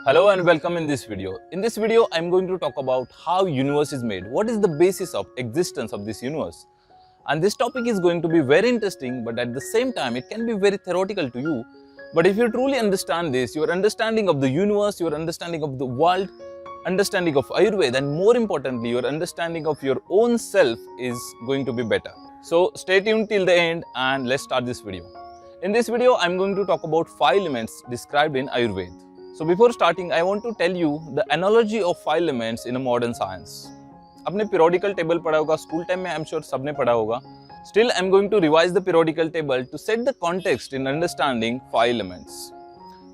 Hello and welcome in this video. In this video, I'm going to talk about how universe is made. What is the basis of existence of this universe? And this topic is going to be very interesting, but at the same time, it can be very theoretical to you. But if you truly understand this, your understanding of the universe, your understanding of the world, understanding of Ayurveda, and more importantly, your understanding of your own self is going to be better. So stay tuned till the end and let's start this video. In this video, I'm going to talk about 5 elements described in Ayurveda. So before starting, I want to tell you the analogy of 5 elements in a modern science. आपने periodical table पढ़ा होगा, school time में I'm sure सबने पढ़ा होगा. Still, I'm going to revise the periodical table to set the context in understanding 5 elements.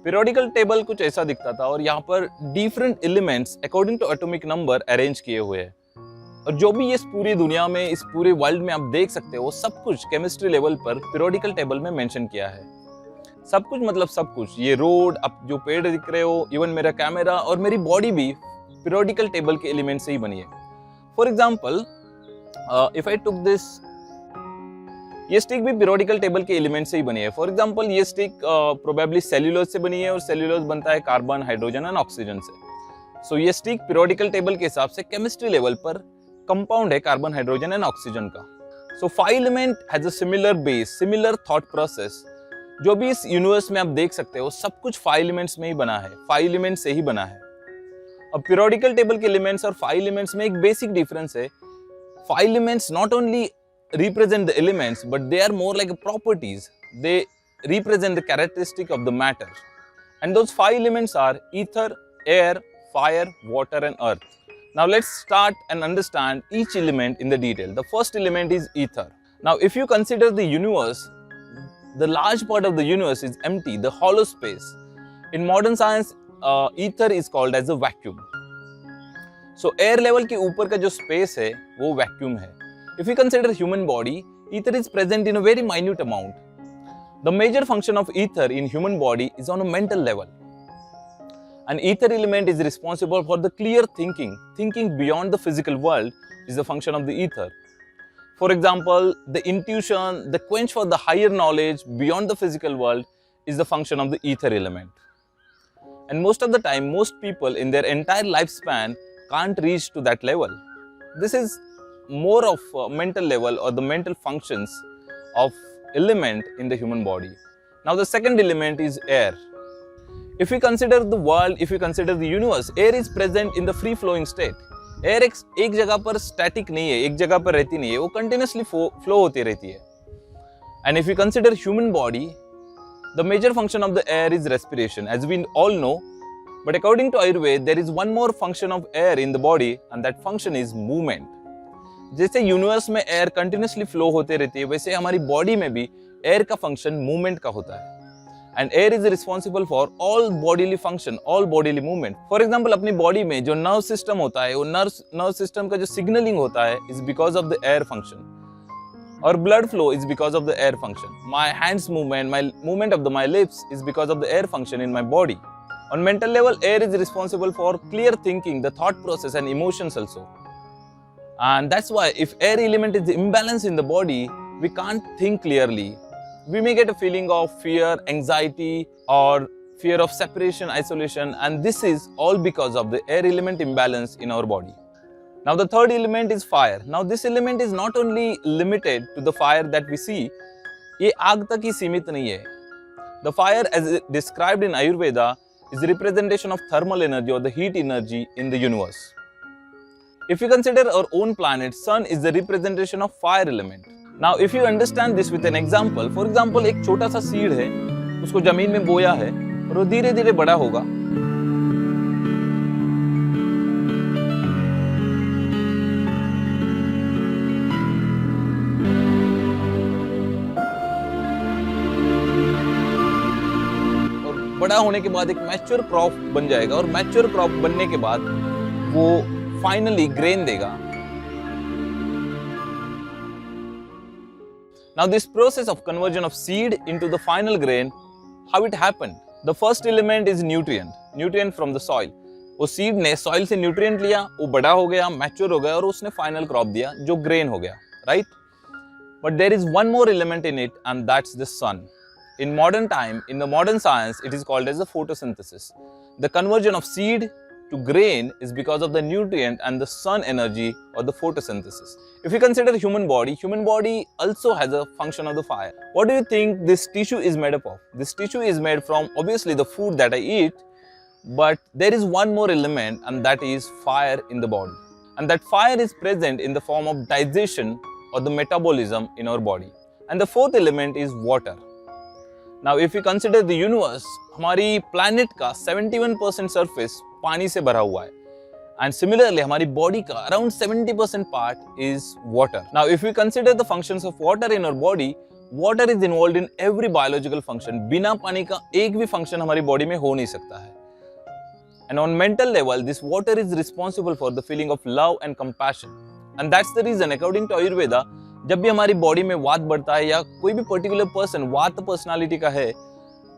Periodical table कुछ ऐसा दिखता था और यहाँ पर different elements according to atomic number arrange किए हुए हैं. और जो भी इस पूरी दुनिया में, इस पूरे वर्ल्ड में आप देख सकते हो, सब कुछ केमिस्ट्री लेवल पर periodical table में मेंशन किया है. सब कुछ मतलब सब कुछ, ये रोड, अब जो पेड़ दिख रहे हो, इवन मेरा कैमरा और मेरी बॉडी भी पीरियोडिकल टेबल के एलिमेंट से ही बनी है. For example, if I took this, ये स्टिक भी पीरियोडिकल टेबल के एलिमेंट से ही बनी है. फॉर एग्जांपल, ये स्टिक प्रोबेबली सेल्यूलोज से बनी है और सेल्यूलोज बनता है कार्बन, हाइड्रोजन एंड ऑक्सीजन से. सो ये स्टिक पीरियोडिकल टेबल के हिसाब से केमिस्ट्री लेवल पर कंपाउंड है कार्बन, हाइड्रोजन एंड ऑक्सीजन का. सो 5 element has a similar base, similar thought process. जो भी इस यूनिवर्स में आप देख सकते हो, सब कुछ 5 एलिमेंट्स में ही बना है, 5 एलिमेंट्स से ही बना है. अब पीरियोडिकल टेबल के एलिमेंट्स और 5 एलिमेंट्स में एक बेसिक डिफरेंस है. 5 elements not only represent the elements, but they are more like properties. They represent the characteristic of the matter. And those 5 elements are ether, air, fire, water and earth. Now let's start and understand each element in the detail. The first element is ether. Now if you consider the universe, the large part of the universe is empty, the hollow space. In modern science, ether is called as a vacuum. So air level के ऊपर का जो space है, वो vacuum है. If we consider human body, ether is present in a very minute amount. The major function of ether in human body is on a mental level. An ether element is responsible for the clear thinking. Thinking beyond the physical world is the function of the ether. For example, the intuition, the quench for the higher knowledge beyond the physical world is the function of the ether element. And most of the time, most people in their entire lifespan can't reach to that level. This is more of mental level or the mental functions of element in the human body. Now the second element is air. If we consider the world, if we consider the universe, air is present in the free flowing state. Air एक जगह पर static नहीं है, एक जगह पर रहती नहीं है, वो continuously flow होती रहती है. And if we consider human body, the major function of the air is respiration, as we all know. But according to Ayurveda, there is one more function of air in the body, and that function is movement. जैसे universe में air continuously flow होते रहती है, वैसे हमारी body में भी air का फंक्शन मूवमेंट का होता है. And air is responsible for all bodily function, all bodily movement. For example, अपनी बॉडी में जो नर्व सिस्टम होता है, वो नर्व सिस्टम का जो सिग्नलिंग होता है is because of the air function. और blood flow is because of the air function. My hands movement, my movement of my lips is because of the air function in my body. On mental level, air is responsible for clear thinking, the thought process and emotions also. And that's why if air element is imbalanced in the body, we can't think clearly. We may get a feeling of fear, anxiety or fear of separation, isolation, and this is all because of the air element imbalance in our body. Now the third element is fire. Now this element is not only limited to the fire that we see, ये आग तक ही सीमित नहीं है. The fire as described in Ayurveda is representation of thermal energy or the heat energy in the universe. If you consider our own planet, sun is the representation of fire element. Now, if you understand this with an example, for example, एक छोटा सा seed है, उसको जमीन में बोया है और वो धीरे धीरे बड़ा होगा. और बड़ा होने के बाद एक मैच्योर क्रॉप बन जाएगा और मैच्योर क्रॉप बनने के बाद वो finally grain देगा. Now this process of conversion of seed into the final grain, how it happened? The first element is nutrient from the soil. वो seed ने soil से nutrient लिया, वो बड़ा हो गया, mature हो गया और उसने final crop दिया जो grain हो गया, right? But there is one more element in it, and that's the sun. In modern time, in the modern science, it is called as the photosynthesis. The conversion of seed to grain is because of the nutrient and the sun energy or the photosynthesis. If you consider human body also has a function of the fire. What do you think this tissue is made up of? This tissue is made from obviously the food that I eat, but there is one more element, and that is fire in the body. And that fire is present in the form of digestion or the metabolism in our body. And the fourth element is water. Now if you consider the universe, हमारी planet का 71% surface पानी से भरा हुआ है. And similarly, हमारी body का around 70% part is water. Now if we consider the functions of water in our body, water is involved in every biological function. बिना पानी का एक भी function हमारी body में हो नहीं सकता है. And on mental level, this water is responsible for the feeling of love and compassion. And that's the reason, according to Ayurveda, जब भी हमारी body में वात बढ़ता है या कोई भी particular person वात personality का है,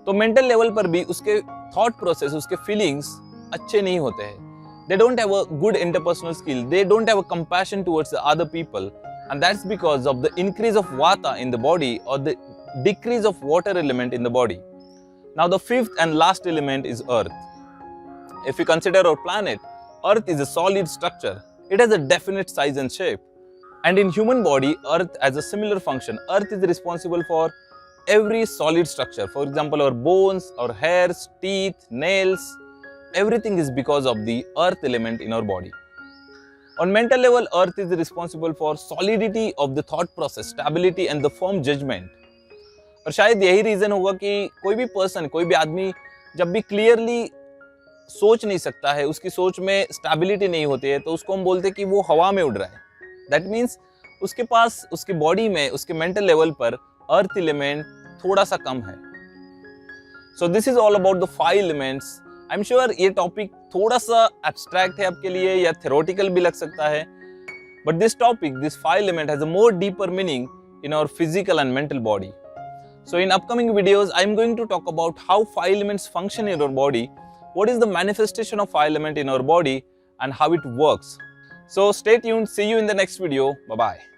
तो mental level पर भी उसके thought process, उसके feelings अच्छे नहीं होते हैं. They don't have a good interpersonal skill. They don't have a compassion towards the other people. And that's because of the increase of vata in the body or the decrease of water element in the body. Now the fifth and last element is earth. If you consider our planet, earth is a solid structure. It has a definite size and shape. And in human body, earth has a similar function. Earth is responsible for every solid structure. For example, our bones, our hairs, teeth, nails, everything is because of the earth element in our body. On mental level, earth is responsible for solidity of the thought process, stability and the firm judgment. और शायद यही reason होगा कि कोई भी person, कोई भी आदमी जब भी क्लियरली सोच नहीं सकता है, उसकी सोच में स्टेबिलिटी नहीं होती है, तो उसको हम बोलते हैं कि वो हवा में उड़ रहा है. दैट मीन्स उसके पास, उसके बॉडी में, उसके मेंटल लेवल पर अर्थ एलिमेंट थोड़ा सा कम है. So this is all about the 5 elements. I am sure ये टॉपिक थोड़ा सा एब्स्ट्रैक्ट है आपके लिए या थ्योरेटिकल भी लग सकता है, but this topic, this 5 element has a more deeper meaning in our physical and mental body. So in upcoming videos, I am going to talk about how 5 elements function in our body, what is the manifestation of 5 element in our body, and how it works. So stay tuned. See you in the next video. Bye-bye.